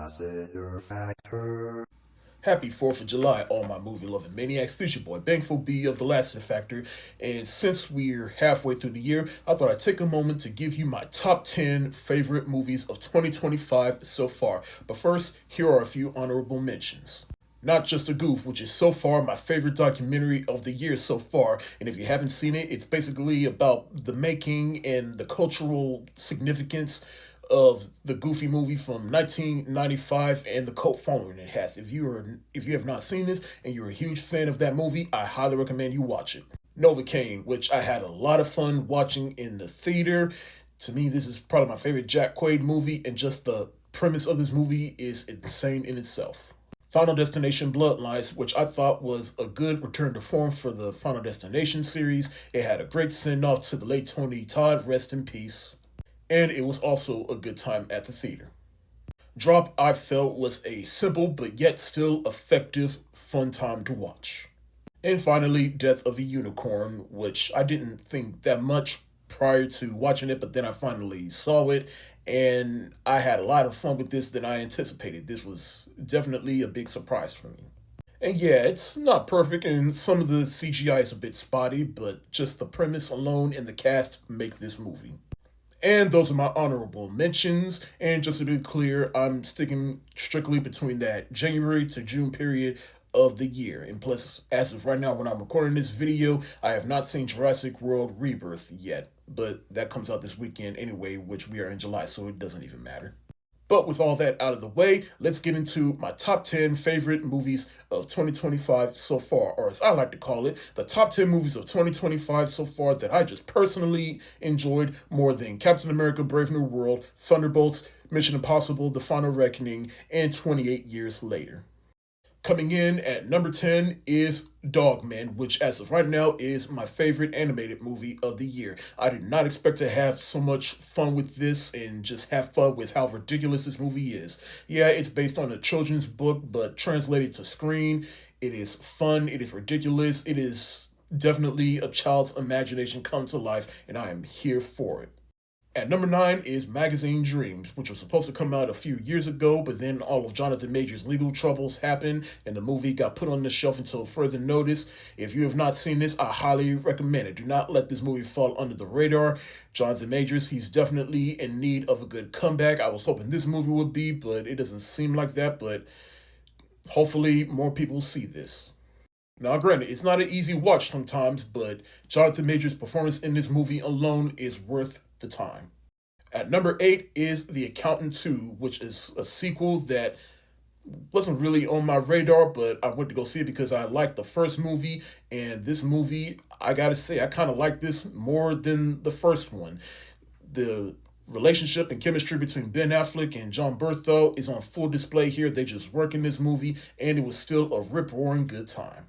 Lassiter Factor. Happy 4th of July, all my movie loving maniacs. This your boy, Bangful B of the Lassiter Factor. And since we're halfway through the year, I thought I'd take a moment to give you my top 10 favorite movies of 2025 so far. But first, here are a few honorable mentions. Not Just a Goof, which is so far my favorite documentary of the year so far. And if you haven't seen it, it's basically about the making and the cultural significance of the Goofy movie from 1995 and the cult following it has. If you have not seen this and you're a huge fan of that movie, I highly recommend you watch it. Novocane, which I had a lot of fun watching in the theater. To me, this is probably my favorite Jack Quaid movie, and just the premise of this movie is insane in itself. Final Destination Bloodlines, which I thought was a good return to form for the Final Destination series. It had a great send off to the late Tony Todd, rest in peace. And it was also a good time at the theater. Drop, I felt, was a simple but yet still effective, fun time to watch. And finally, Death of a Unicorn, which I didn't think that much prior to watching it, but then I finally saw it, and I had a lot of fun with this than I anticipated. This was definitely a big surprise for me. And yeah, it's not perfect, and some of the CGI is a bit spotty, but just the premise alone and the cast make this movie. And those are my honorable mentions. And just to be clear, I'm sticking strictly between that January to June period of the year. And plus, as of right now, when I'm recording this video, I have not seen Jurassic World Rebirth yet. But that comes out this weekend anyway, which we are in July, so it doesn't even matter. But with all that out of the way, let's get into my top 10 favorite movies of 2025 so far, or as I like to call it, the top 10 movies of 2025 so far that I just personally enjoyed more than Captain America Brave New World, Thunderbolts, Mission Impossible The Final Reckoning, and 28 Years Later. Coming in at number 10 is Dogman, which as of right now is my favorite animated movie of the year. I did not expect to have so much fun with this and just have fun with how ridiculous this movie is. Yeah, it's based on a children's book, but translated to screen, it is fun, it is ridiculous, it is definitely a child's imagination come to life, and I am here for it. At number 9 is Magazine Dreams, which was supposed to come out a few years ago, but then all of Jonathan Majors' legal troubles happened and the movie got put on the shelf until further notice. If you have not seen this, I highly recommend it. Do not let this movie fall under the radar. Jonathan Majors, he's definitely in need of a good comeback. I was hoping this movie would be, but it doesn't seem like that, but hopefully more people see this. Now, granted, it's not an easy watch sometimes, but Jonathan Majors' performance in this movie alone is worth the time. At number 8 is The Accountant 2, which is a sequel that wasn't really on my radar, but I went to go see it because I liked the first movie, and this movie, I gotta say, I kind of like this more than the first one. The relationship and chemistry between Ben Affleck and John Berthold is on full display here. They just work in this movie, and it was still a rip-roaring good time.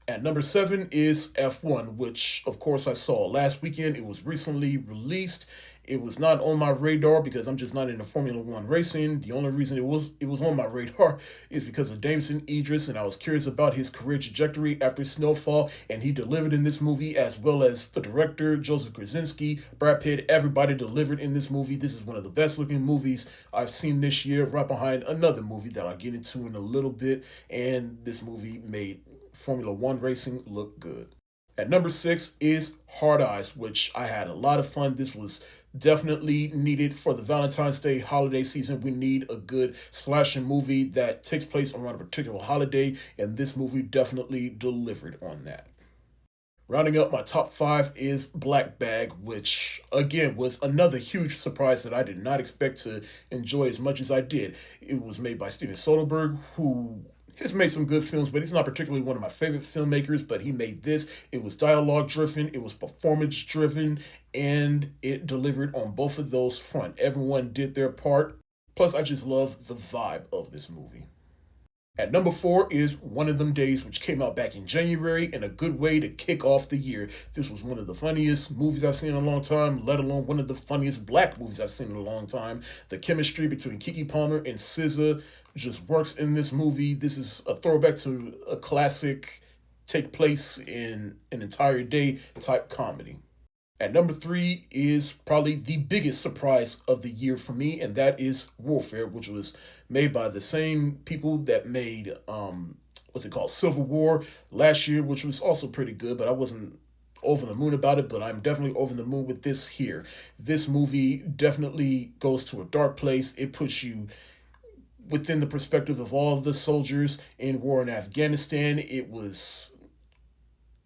At number 7 is F1, which of course I saw last weekend. It was recently released. It was not on my radar because I'm just not into Formula One racing. The only reason it was on my radar is because of Damson Idris, and I was curious about his career trajectory after Snowfall, and he delivered in this movie, as well as the director Joseph Krasinski, Brad Pitt. Everybody delivered in this movie. This is one of the best looking movies I've seen this year, right behind another movie that I'll get into in a little bit. And this movie made Formula One racing look good. At number 6 is Hard Eyes, which I had a lot of fun. This was definitely needed for the Valentine's Day holiday season. We need a good slasher movie that takes place around a particular holiday, and this movie definitely delivered on that. Rounding up my top 5 is Black Bag, which again was another huge surprise that I did not expect to enjoy as much as I did. It was made by Steven Soderbergh, who has made some good films, but he's not particularly one of my favorite filmmakers, but he made this. It was dialogue driven, it was performance driven, and it delivered on both of those fronts. Everyone did their part. Plus, I just love the vibe of this movie. At number 4 is One of Them Days, which came out back in January, and a good way to kick off the year. This was one of the funniest movies I've seen in a long time, let alone one of the funniest black movies I've seen in a long time. The chemistry between Keke Palmer and SZA just works in this movie. This is a throwback to a classic take place in an entire day type comedy. At number three is probably the biggest surprise of the year for me, and that is Warfare, which was made by the same people that made what's it called, Civil War last year, which was also pretty good, but I wasn't over the moon about it, but I'm definitely over the moon with this here. This movie definitely goes to a dark place. It puts you within the perspective of all of the soldiers in war in Afghanistan. It was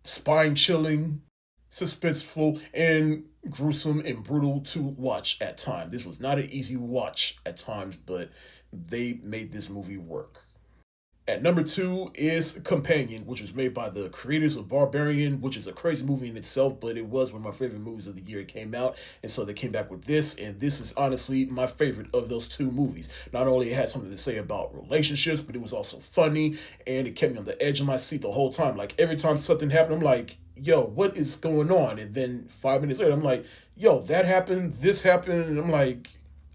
spine chilling, suspenseful, and gruesome and brutal to watch at times. This was not an easy watch at times, but they made this movie work. At number two is Companion, which was made by the creators of Barbarian, which is a crazy movie in itself, but it was one of my favorite movies of the year it came out. And so they came back with this, and this is honestly my favorite of those two movies. Not only it had something to say about relationships, but it was also funny, and it kept me on the edge of my seat the whole time. Like every time something happened, I'm like, yo, what is going on? And then 5 minutes later, I'm like, yo, that happened, this happened, and I'm like,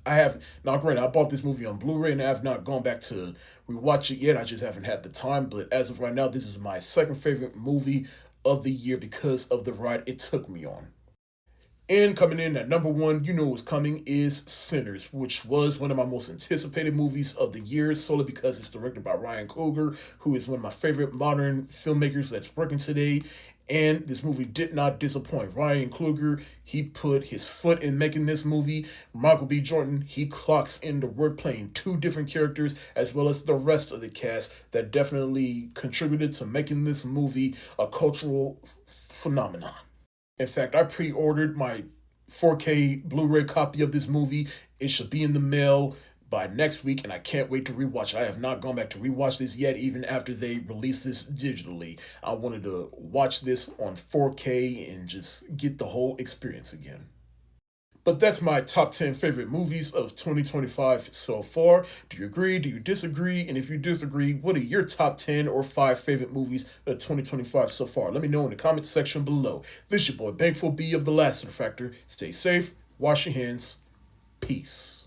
I have now. Granted, I bought this movie on Blu-ray, and I have not gone back to rewatch it yet. I just haven't had the time. But as of right now, this is my second favorite movie of the year because of the ride it took me on. And coming in at number one, you know what's coming, is Sinners, which was one of my most anticipated movies of the year, solely because it's directed by Ryan Coogler, who is one of my favorite modern filmmakers that's working today. And this movie did not disappoint. Ryan Coogler, he put his foot in making this movie. Michael B. Jordan, he clocks in the work playing two different characters, as well as the rest of the cast that definitely contributed to making this movie a cultural phenomenon. In fact, I pre-ordered my 4K Blu-ray copy of this movie. It should be in the mail by next week, and I can't wait to rewatch it. I have not gone back to rewatch this yet, even after they released this digitally. I wanted to watch this on 4K and just get the whole experience again. But that's my top 10 favorite movies of 2025 so far. Do you agree? Do you disagree? And if you disagree, what are your top 10 or 5 favorite movies of 2025 so far? Let me know in the comment section below. This is your boy Bankful B of the Lassiter Factor. Stay safe, wash your hands, peace.